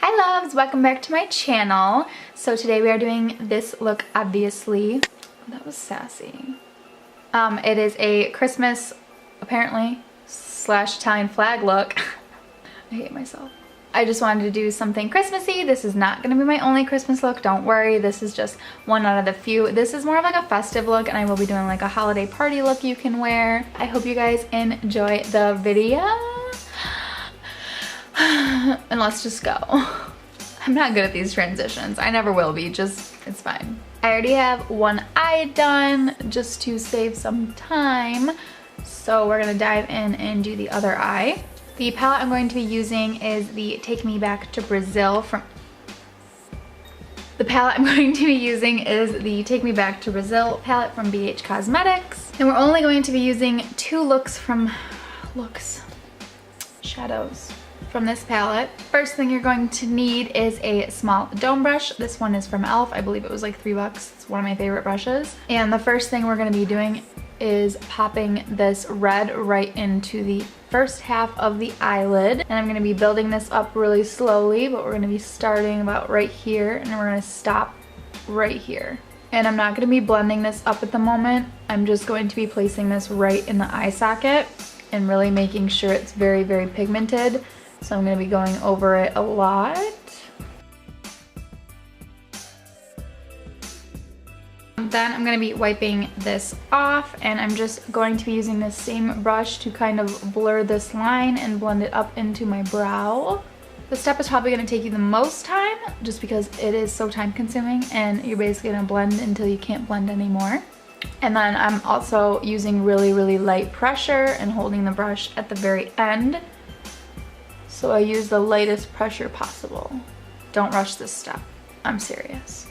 Hi loves, welcome back to my channel. So today we are doing this look, obviously. That was sassy. It is a Christmas, apparently, / Italian flag look. I hate myself. I just wanted to do something Christmassy. This is not going to be my only Christmas look, don't worry. This is just one out of the few. This is more of like a festive look, and I will be doing like a holiday party look you can wear. I hope you guys enjoy the video. And let's just go. I'm not good at these transitions. I never will be, just, it's fine. I already have one eye done just to save some time. So we're gonna dive in and do the other eye. The palette I'm going to be using is the Take Me Back to Brazil from... The palette I'm going to be using is the Take Me Back to Brazil palette from BH Cosmetics. And we're only going to be using two shadows from this palette. First thing you're going to need is a small dome brush. This one is from e.l.f. I believe it was like $3. It's one of my favorite brushes. And the first thing we're gonna be doing is popping this red right into the first half of the eyelid. And I'm gonna be building this up really slowly, but we're gonna be starting about right here and we're gonna stop right here. And I'm not gonna be blending this up at the moment. I'm just going to be placing this right in the eye socket and really making sure it's very, very pigmented. So I'm going to be going over it a lot. Then I'm going to be wiping this off, and I'm just going to be using this same brush to kind of blur this line and blend it up into my brow. This step is probably going to take you the most time just because it is so time consuming and you're basically going to blend until you can't blend anymore. And then I'm also using really, really light pressure and holding the brush at the very end. So I use the lightest pressure possible. Don't rush this step. I'm serious.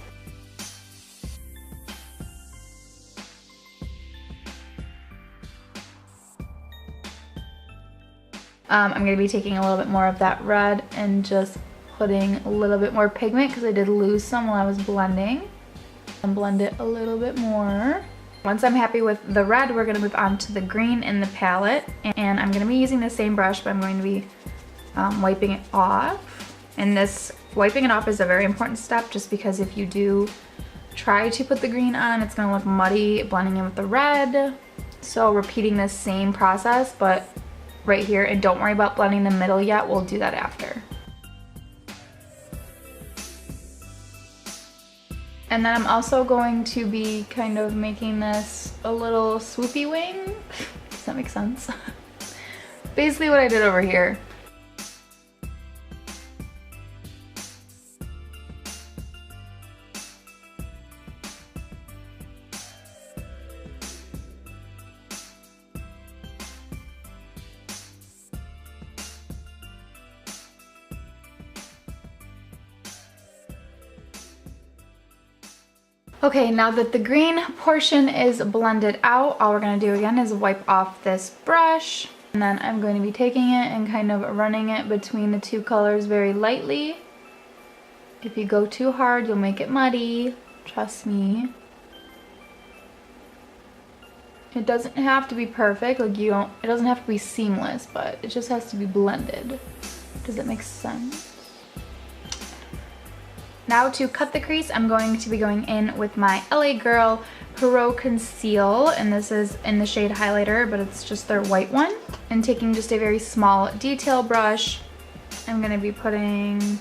I'm going to be taking a little bit more of that red and just putting a little bit more pigment because I did lose some while I was blending. And blend it a little bit more. Once I'm happy with the red, we're going to move on to the green in the palette. And I'm going to be using the same brush, but I'm going to be wiping it off. And this wiping it off is a very important step just because if you do try to put the green on, it's going to look muddy blending in with the red. So repeating this same process, but right here, and don't worry about blending the middle yet, we'll do that after. And then I'm also going to be kind of making this a little swoopy wing. Does that make sense? Basically what I did over here. Okay, now that the green portion is blended out, all we're going to do again is wipe off this brush. And then I'm going to be taking it and kind of running it between the two colors very lightly. If you go too hard, you'll make it muddy. Trust me. It doesn't have to be perfect, like it doesn't have to be seamless, but it just has to be blended. Does that make sense? Now to cut the crease, I'm going to be going in with my LA Girl Pro Conceal, and this is in the shade Highlighter, but it's just their white one. And taking just a very small detail brush, I'm going to be putting,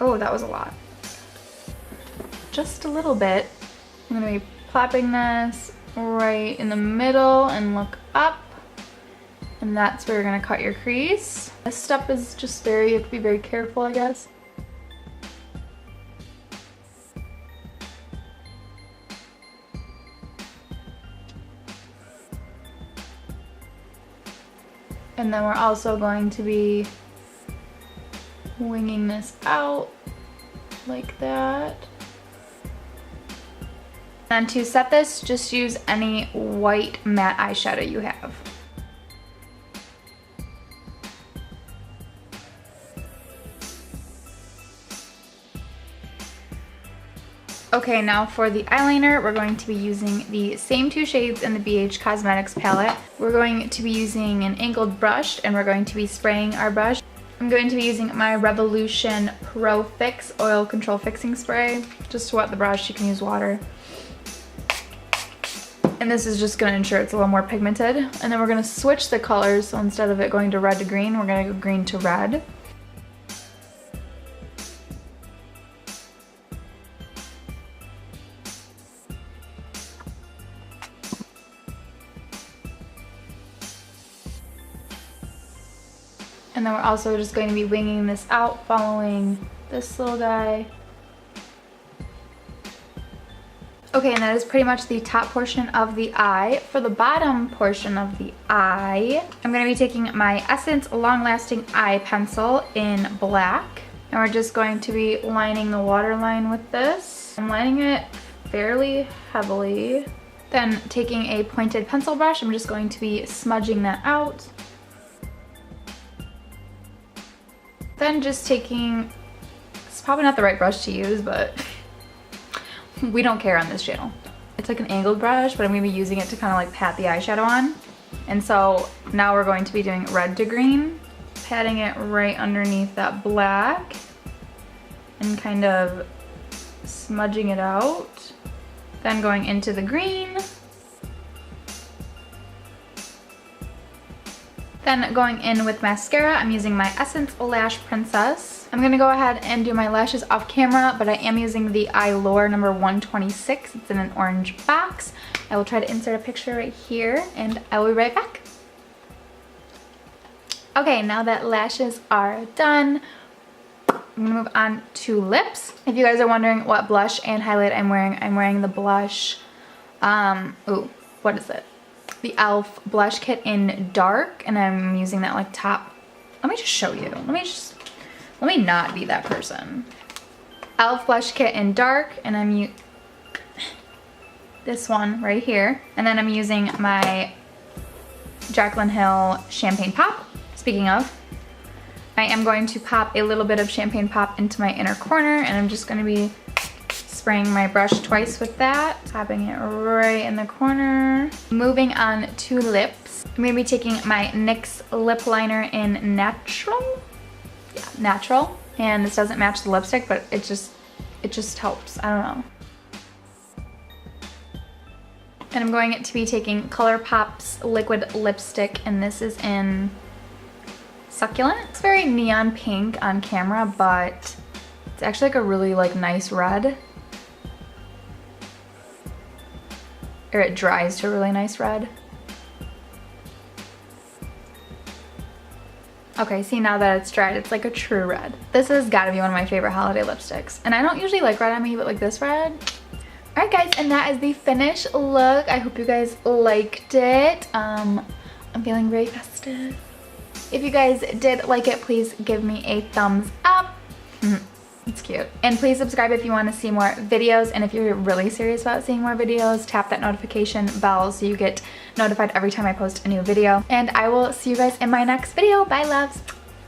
oh, that was a lot. Just a little bit. I'm going to be plopping this right in the middle and look up. And that's where you're going to cut your crease. This step is just you have to be very careful, I guess. And then we're also going to be winging this out like that. And to set this, just use any white matte eyeshadow you have. Okay, now for the eyeliner, we're going to be using the same two shades in the BH Cosmetics palette. We're going to be using an angled brush, and we're going to be spraying our brush I'm going to be using my Revolution Pro Fix Oil Control Fixing Spray. Just to wet the brush, you can use water. And this is just gonna ensure it's a little more pigmented. And then we're gonna switch the colors, so instead of it going to red to green, we're gonna go green to red. And then we're also just going to be winging this out, following this little guy. Okay, and that is pretty much the top portion of the eye. For the bottom portion of the eye, I'm going to be taking my Essence Long Lasting Eye Pencil in black. And we're just going to be lining the waterline with this. I'm lining it fairly heavily. Then taking a pointed pencil brush, I'm just going to be smudging that out. Then just taking, it's probably not the right brush to use, but we don't care on this channel. It's like an angled brush, but I'm gonna be using it to kind of like pat the eyeshadow on. And so now we're going to be doing red to green, patting it right underneath that black and kind of smudging it out. Then going into the green. Then going in with mascara, I'm using my Essence Lash Princess. I'm gonna go ahead and do my lashes off camera, but I am using the Eyeliner number 126. It's in an orange box. I will try to insert a picture right here, and I will be right back. Okay, now that lashes are done, I'm gonna move on to lips. If you guys are wondering what blush and highlight I'm wearing the blush, what is it? The e.l.f. blush kit in dark, and I'm using that like top. Let me just show you. Let me not be that person. e.l.f. blush kit in dark, and I'm this one right here. And then I'm using my Jaclyn Hill Champagne Pop. Speaking of, I am going to pop a little bit of Champagne Pop into my inner corner, and I'm just gonna be spraying my brush twice with that, tapping it right in the corner. Moving on to lips. I'm gonna be taking my NYX lip liner in Natural. Yeah, Natural. And this doesn't match the lipstick, but it just helps. I don't know. And I'm going to be taking ColourPop's liquid lipstick, and this is in Succulent. It's very neon pink on camera, but it's actually like a really like nice red. Or it dries to a really nice red. Okay, see, now that it's dried, it's like a true red. This has got to be one of my favorite holiday lipsticks. And I don't usually like red on me, but like this red. Alright guys, and that is the finished look. I hope you guys liked it. I'm feeling very festive. If you guys did like it, please give me a thumbs up. It's cute. And please subscribe if you want to see more videos, and if you're really serious about seeing more videos, tap that notification bell so you get notified every time I post a new video. And I will see you guys in my next video. Bye, loves.